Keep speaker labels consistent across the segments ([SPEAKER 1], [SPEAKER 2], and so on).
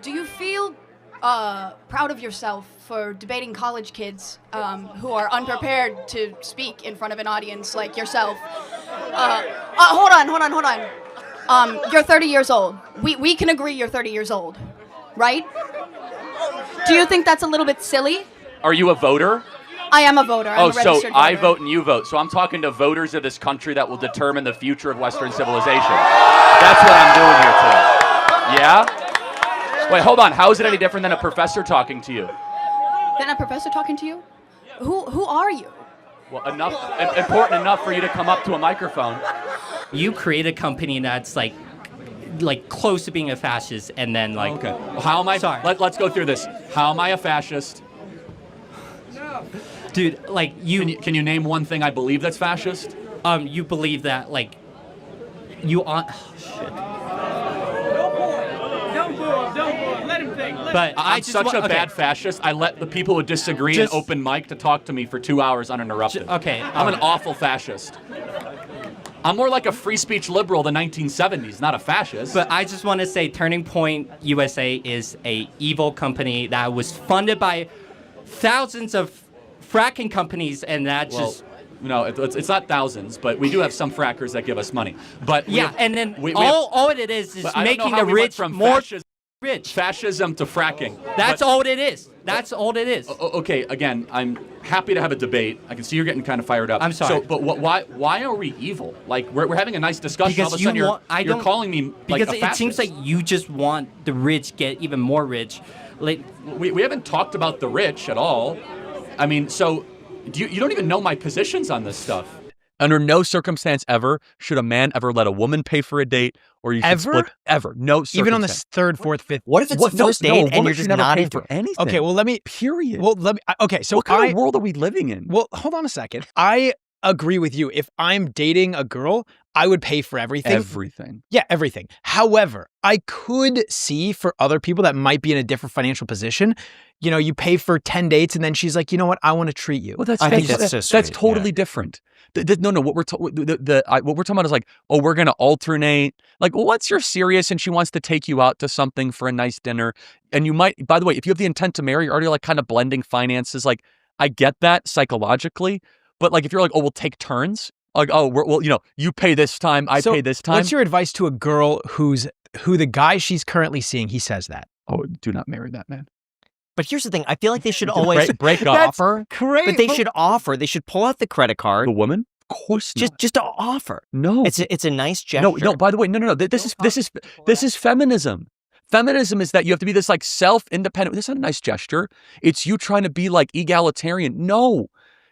[SPEAKER 1] Do you feel proud of yourself for debating college kids who are unprepared to speak in front of an audience like yourself? Hold on. You're 30 years old. We can agree you're 30 years old, right? Do you think that's a little bit silly?
[SPEAKER 2] Are you a voter?
[SPEAKER 1] I am a voter. I'm a registered
[SPEAKER 2] so
[SPEAKER 1] voter.
[SPEAKER 2] I vote and you vote. So I'm talking to voters of this country that will determine the future of Western civilization. That's what I'm doing here today. Yeah? Wait, hold on. How is it any different than a professor talking to you?
[SPEAKER 1] Then a professor talking to you? Who are you?
[SPEAKER 2] Well, important enough for you to come up to a microphone.
[SPEAKER 3] You create a company that's like close to being a fascist, and then like.
[SPEAKER 2] Okay. How am I?
[SPEAKER 3] Sorry.
[SPEAKER 2] Let's go through this. How am I a fascist?
[SPEAKER 3] Dude, like you.
[SPEAKER 2] Can you name one thing I believe that's fascist?
[SPEAKER 3] You believe that like you on. Oh, shit.
[SPEAKER 4] Don't boo. Let him think.
[SPEAKER 3] But
[SPEAKER 2] I'm such a bad fascist. I let the people who disagree in open mic to talk to me for 2 hours uninterrupted.
[SPEAKER 3] Okay.
[SPEAKER 2] I'm an awful fascist. I'm more like a free speech liberal of the 1970s, not a fascist.
[SPEAKER 3] But I just want to say Turning Point USA is a evil company that was funded by thousands of fracking companies, and that just...
[SPEAKER 2] No, it's not thousands, but we do have some frackers that give us money. But
[SPEAKER 3] yeah, and then all it is making the rich more rich.
[SPEAKER 2] Fascism to fracking.
[SPEAKER 3] That's all it is. That's all it is.
[SPEAKER 2] Okay, again, I'm happy to have a debate. I can see you're getting kind of fired up.
[SPEAKER 3] I'm sorry.
[SPEAKER 2] So, but why are we evil? Like, we're having a nice discussion.
[SPEAKER 3] Because
[SPEAKER 2] all of a sudden you're calling me like a
[SPEAKER 3] fascist. Because it seems like you just want the rich get even more rich. Like
[SPEAKER 2] we haven't talked about the rich at all. I mean, so you don't even know my positions on this stuff.
[SPEAKER 5] Under no circumstance ever should a man ever let a woman pay for a date, or you should split ever. No circumstance.
[SPEAKER 6] Even on the third, fourth, fifth.
[SPEAKER 7] What if it's the first date and you're just not into it?
[SPEAKER 5] Anything.
[SPEAKER 6] Okay, well let me.
[SPEAKER 5] Period.
[SPEAKER 6] Well, let me. Okay, so
[SPEAKER 5] what kind of world are we living in?
[SPEAKER 6] Well, hold on a second. I agree with you. If I'm dating a girl, I would pay for everything.
[SPEAKER 5] Everything.
[SPEAKER 6] Yeah, everything. However, I could see for other people that might be in a different financial position, you know, you pay for 10 dates and then she's like, you know what, I want to treat you.
[SPEAKER 5] Well,
[SPEAKER 7] I think that's so sweet.
[SPEAKER 5] That's totally different. No, what we're talking about is like, oh, we're going to alternate. Like, well, once you're serious and she wants to take you out to something for a nice dinner, and you might, by the way, if you have the intent to marry, you're already like kind of blending finances. Like, I get that psychologically, but like if you're like, oh, we'll take turns. Like, oh, well, you know, you pay this time, I pay this time.
[SPEAKER 6] What's your advice to a girl who the guy she's currently seeing, he says that?
[SPEAKER 5] Oh, do not marry that man.
[SPEAKER 7] But here's the thing. I feel like they should always
[SPEAKER 5] break up.
[SPEAKER 7] offer.
[SPEAKER 6] Crazy.
[SPEAKER 7] But they should offer. They should pull out the credit card.
[SPEAKER 5] The woman? Of course not.
[SPEAKER 7] Just to offer.
[SPEAKER 5] No.
[SPEAKER 7] It's a nice gesture.
[SPEAKER 5] No, by the way, no. This is feminism. Feminism is that you have to be this like self-independent. This is not a nice gesture. It's you trying to be like egalitarian. No.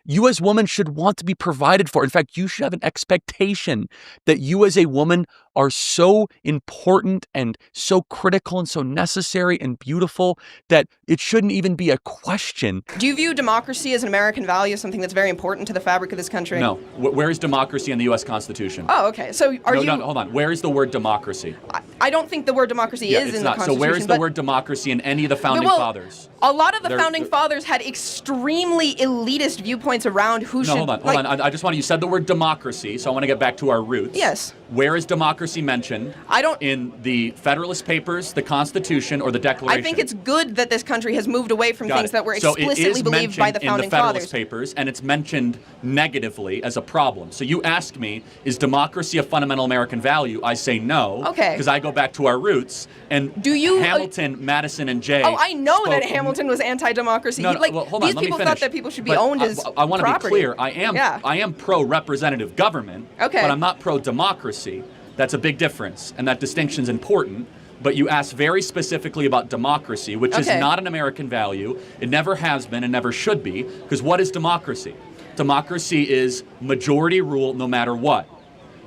[SPEAKER 5] You as women should want to be provided for. In fact, you should have an expectation that you as a woman are so important and so critical and so necessary and beautiful that it shouldn't even be a question.
[SPEAKER 8] Do you view democracy as an American value, something that's very important to the fabric of this country?
[SPEAKER 2] No. Where is democracy in the U.S. Constitution?
[SPEAKER 8] Oh, okay. So
[SPEAKER 2] No, hold on. Where is the word democracy?
[SPEAKER 8] I don't think the word democracy is in the Constitution.
[SPEAKER 2] So where is the word democracy in any of the founding fathers?
[SPEAKER 8] A lot of the founding fathers had extremely elitist viewpoints around who should...
[SPEAKER 2] Hold on. You said the word democracy, so I want to get back to our roots.
[SPEAKER 8] Yes.
[SPEAKER 2] Where is democracy mentioned? In the Federalist Papers, the Constitution, or the Declaration?
[SPEAKER 8] I think it's good that this country has moved away from things that were explicitly believed by the founding
[SPEAKER 2] in the Federalist
[SPEAKER 8] fathers.
[SPEAKER 2] Papers, and it's mentioned negatively as a problem. So you ask me, is democracy a fundamental American value? I say no.
[SPEAKER 8] Okay.
[SPEAKER 2] Because I go back to our roots. And Hamilton, Madison, and Jay...
[SPEAKER 8] Oh, I know that Hamilton was anti-democracy.
[SPEAKER 2] Hold on,
[SPEAKER 8] these
[SPEAKER 2] let me
[SPEAKER 8] people
[SPEAKER 2] finish.
[SPEAKER 8] thought that people should be owned as
[SPEAKER 2] I want to be
[SPEAKER 8] property.
[SPEAKER 2] clear. I am pro-representative government,
[SPEAKER 8] okay,
[SPEAKER 2] but I'm not pro-democracy. That's a big difference, and that distinction's important. But you asked very specifically about democracy, which is not an American value. It never has been and never should be, because what is democracy? Democracy is majority rule no matter what.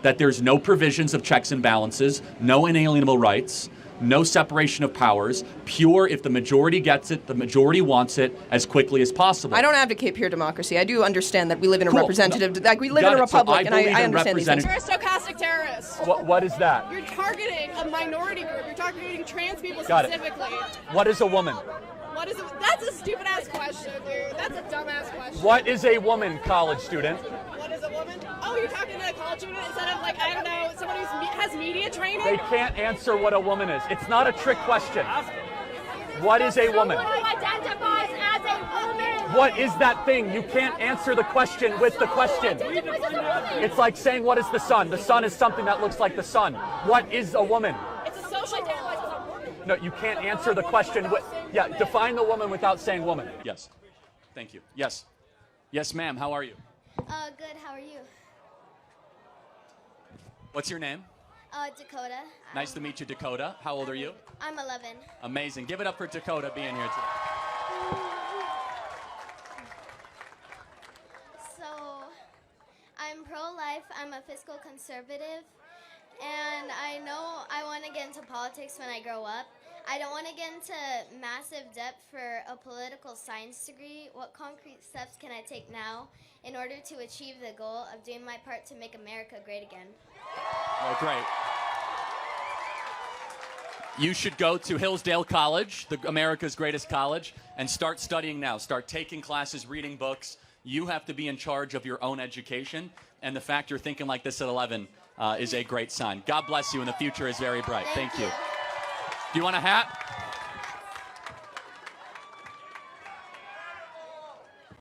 [SPEAKER 2] That there's no provisions of checks and balances, no inalienable rights, no separation of powers, pure if the majority gets it, the majority wants it as quickly as possible.
[SPEAKER 8] I don't advocate pure democracy. I do understand that we live in a representative, like we live in a republic, and I understand these things.
[SPEAKER 1] You're a stochastic terrorist.
[SPEAKER 2] What is that?
[SPEAKER 1] You're targeting a minority group. You're targeting trans people specifically.
[SPEAKER 2] What is a woman?
[SPEAKER 1] That's a stupid ass question, dude. That's a dumbass question.
[SPEAKER 2] What is a woman, college student?
[SPEAKER 1] What is a woman? Oh, you're talking to a college student instead of like, I don't know, somebody who has media training?
[SPEAKER 2] They can't answer what a woman is. It's not a trick question.
[SPEAKER 5] What is a woman?
[SPEAKER 9] Someone who identifies as a woman.
[SPEAKER 5] What is that thing? You can't answer the question with the question. It's like saying, what is the sun? The sun is something that looks like the sun. What is a woman?
[SPEAKER 9] It's a social identifies as a woman.
[SPEAKER 5] No, you can't answer the question with, yeah, define the woman without saying woman.
[SPEAKER 2] Yes. Thank you. Yes. Yes, ma'am. How are you?
[SPEAKER 10] Good, how are you?
[SPEAKER 2] What's your name?
[SPEAKER 10] Dakota.
[SPEAKER 2] Nice to meet you, Dakota. How old are you?
[SPEAKER 10] I'm 11.
[SPEAKER 2] Amazing. Give it up for Dakota being here today.
[SPEAKER 10] So, I'm pro-life, I'm a fiscal conservative, and I know I want to get into politics when I grow up. I don't want to get into massive debt for a political science degree. What concrete steps can I take now in order to achieve the goal of doing my part to make America great again?
[SPEAKER 2] Oh, great. You should go to Hillsdale College, America's greatest college, and start studying now. Start taking classes, reading books. You have to be in charge of your own education, and the fact you're thinking like this at 11 is a great sign. God bless you, and the future is very bright. Thank you. Do you want a hat?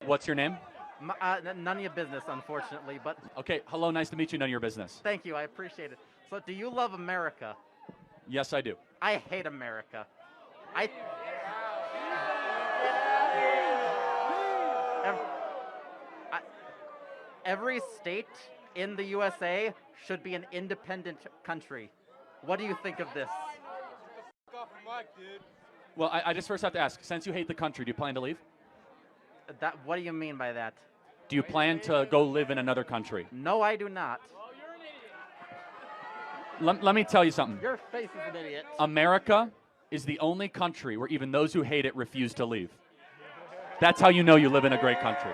[SPEAKER 2] What's your name?
[SPEAKER 11] None of your business, unfortunately, but...
[SPEAKER 2] Okay, hello, nice to meet you, none of your business.
[SPEAKER 11] Thank you, I appreciate it. So, do you love America?
[SPEAKER 2] Yes, I do.
[SPEAKER 11] I hate America. Every state in the USA should be an independent country. What do you think of this?
[SPEAKER 2] Well, I just first have to ask, since you hate the country, do you plan to leave?
[SPEAKER 11] What do you mean by that?
[SPEAKER 2] Do you plan to go live in another country?
[SPEAKER 11] No, I do not.
[SPEAKER 2] Let me tell you something.
[SPEAKER 11] Your face is an idiot.
[SPEAKER 2] America is the only country where even those who hate it refuse to leave. That's how you know you live in a great country.